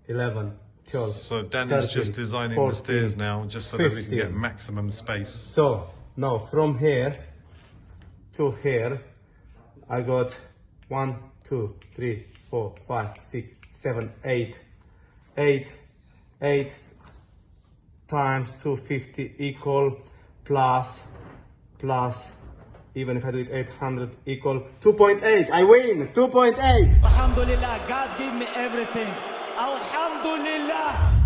11, 12. So Danny's just designing 14, the stairs now, just so 15. that we can get maximum space. So now from here to here, I got 1, 2, 3, 4, 5, 6, 7, 8. 8 times 250 equal plus, even if I do it 800 equal 2.8. I win 2.8. Alhamdulillah, God gave me everything. Alhamdulillah.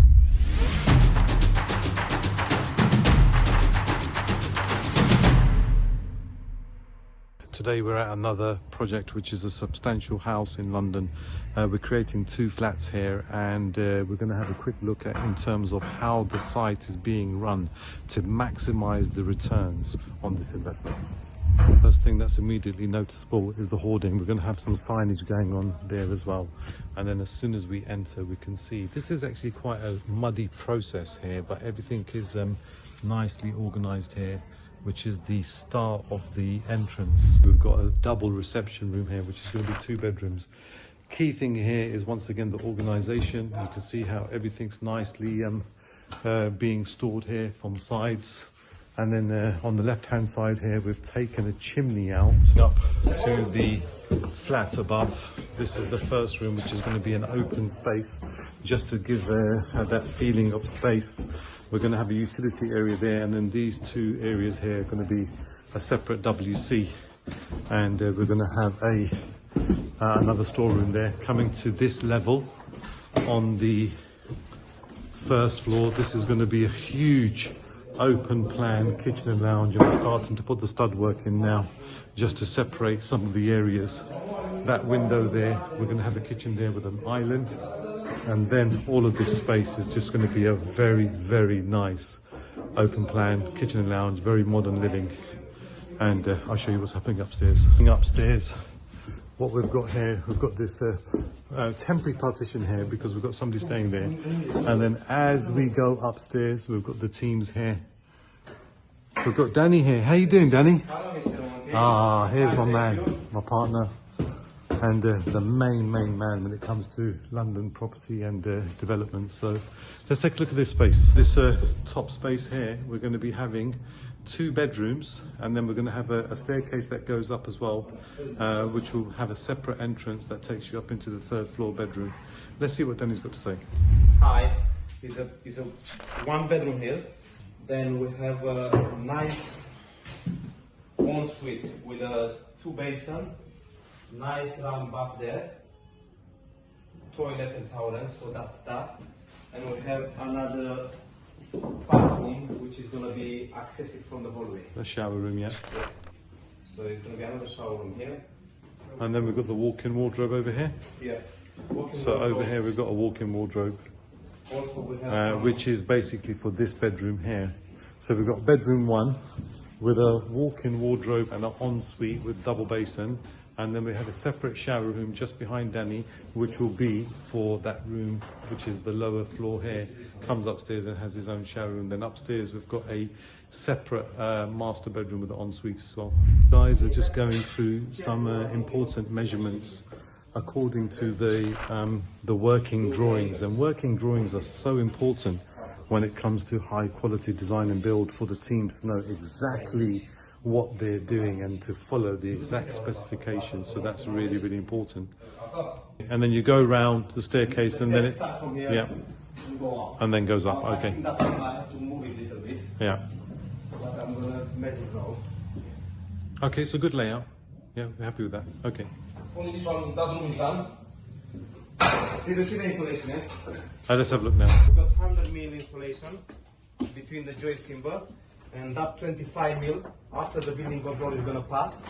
Today we're at another project, which is a substantial house in London. We're creating 2 flats here, and we're going to have a quick look at in terms of how the site is being run to maximize the returns on this investment. First thing that's immediately noticeable is the hoarding. We're going to have some signage going on there as well, and then as soon as we enter, we can see this is actually quite a muddy process here, but everything is nicely organized here, which is the start of the entrance. We've got a double reception room here, which is going to be 2 bedrooms. Key thing here is once again the organization. You can see how everything's nicely being stored here from sides. And then on the left hand side here, we've taken a chimney out up to the flat above. This is the first room, which is going to be an open space, just to give that feeling of space. We're going to have a utility area there, and then these 2 areas here are going to be a separate WC, and we're going to have another storeroom there. Coming to this level on the first floor, this is going to be a huge open plan kitchen and lounge, and we're starting to put the stud work in now just to separate some of the areas. That window there, we're going to have a kitchen there with an island. And then all of this space is just going to be a very, very nice open plan kitchen and lounge, very modern living. And I'll show you what's happening upstairs. Upstairs, what we've got here, we've got this temporary partition here because we've got somebody staying there. And then as we go upstairs, we've got the teams here. We've got Danny here. How you doing, Danny? Ah, here's my man, my partner. And the main man when it comes to London property and development. So let's take a look at this space. This top space here, we're going to be having 2 bedrooms, and then we're going to have a staircase that goes up as well, which will have a separate entrance that takes you up into the 3rd floor bedroom. Let's see what Danny's got to say. Hi, it's a 1 bedroom here. Then we have a nice ensuite with a 2 basin. Nice round bath there, toilet and towel, so that's that. And we have another bathroom which is going to be accessible from the hallway. The shower room, yeah. So it's going to be another shower room here. And then we've got the walk-in wardrobe over here. Yeah. So over here we've got a walk-in wardrobe, Also we have which is basically for this bedroom here. So we've got bedroom 1 with a walk-in wardrobe and an ensuite with double basin. And then we have a separate shower room just behind Danny, which will be for that room, which is the lower floor here. Comes upstairs and has his own shower room. Then upstairs we've got a separate master bedroom with an ensuite as well. Guys are just going through some important measurements according to the working drawings. And working drawings are so important when it comes to high quality design and build, for the teams to know exactly what they're doing and to follow the exact specifications. So that's really, really important. And then you go around the staircase, and then it, yeah, and then goes up. Okay. I have to move it a little bit. Yeah. But I'm going to measure now. Okay, so good layout. Yeah, we're happy with that. Okay. Only this one, that room is done. Did you see the installation? Let's have a look now. We've got 100mm installation between the joist timber. And that 25 mil, after the building control is going to pass,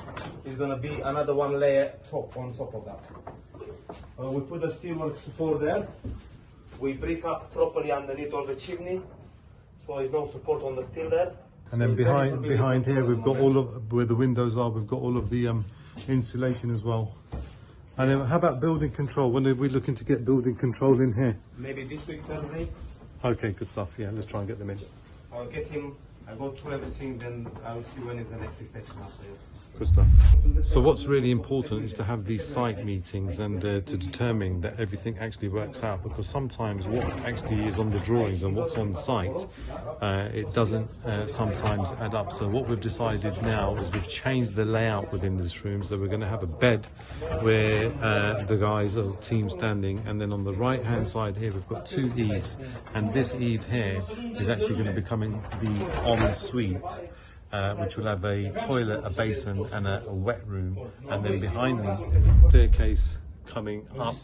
is going to be another 1 layer on top of that. We put the steelwork support there. We brick up properly underneath all the chimney, so there's no support on the steel there. And then behind here we've got all of, where the windows are, we've got all of the insulation as well. And then how about building control? When are we looking to get building control in here? Maybe this week, Thursday. Okay, good stuff. Yeah, let's try and get them in. I'll get him I go through everything, then I will see when is the next inspection after it. Good stuff. So what's really important is to have these site meetings and to determine that everything actually works out, because sometimes what actually is on the drawings and what's on site, it doesn't sometimes add up. So what we've decided now is we've changed the layout within this room, so we're going to have a bed where the guys are team standing, and then on the right hand side here we've got two eaves, and this eave here is actually going to be becoming the ensuite, which will have a toilet, a basin and a wet room, and then behind me staircase coming up,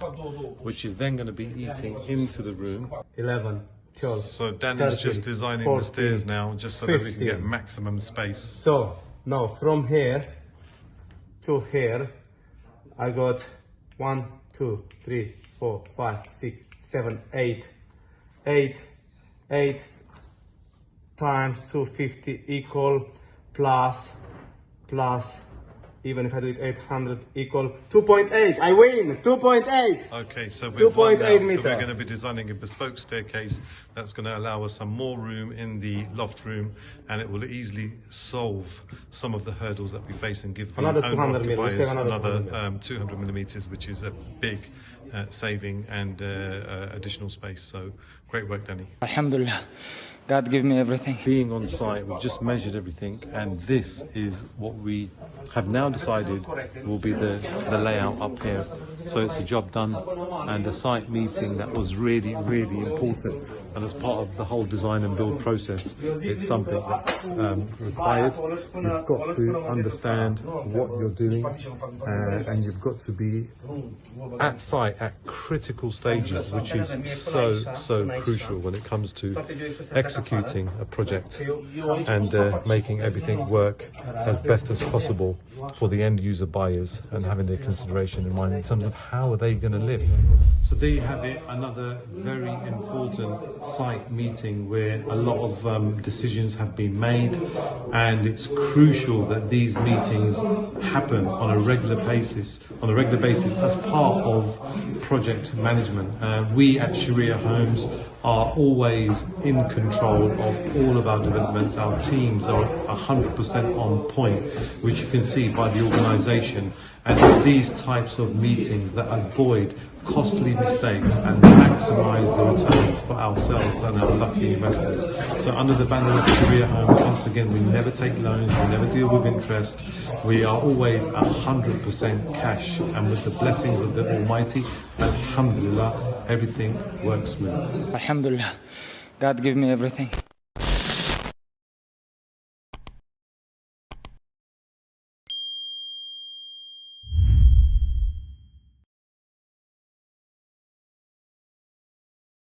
which is then going to be eating into the room. 11, 12. So Danny's just designing 14, the stairs now, just so 15. that we can get maximum space. So now from here to here, I got 1, 2, 3, 4, 5, 6, 7, 8, 8 times 250 equal plus, even if I do it 800 equal 2.8. I win 2.8. Okay, so we've won 2.8 now. So meter. we're going to be designing a bespoke staircase that's going to allow us some more room in the loft room, and it will easily solve some of the hurdles that we face and give the Another 200 owner-occupiers millimeters, another 200 millimeters, which is a big saving and additional space. So great work, Danny. Alhamdulillah. God give me everything. Being on site, we've just measured everything, and this is what we have now decided will be the layout up here. So it's a job done, and a site meeting that was really important, and as part of the whole design and build process, it's something that's required. You've got to understand what you're doing, and you've got to be at site at critical stages, which is so crucial when it comes to executing a project and making everything work as best as possible for the end user buyers, and having their consideration in mind in terms of how are they going to live. So there you have it, another very important site meeting where a lot of decisions have been made, and it's crucial that these meetings happen on a regular basis as part of project management. We at Sharia Homes are always in control of all of our developments. Our teams are 100% on point, which you can see by the organisation, and it's these types of meetings that avoid costly mistakes and maximise the returns for ourselves and our lucky investors. So under the banner of Sharia Homes, once again, we never take loans, we never deal with interest. We are always 100% cash, and with the blessings of the Almighty, Alhamdulillah, everything works smooth. Alhamdulillah. God give me everything.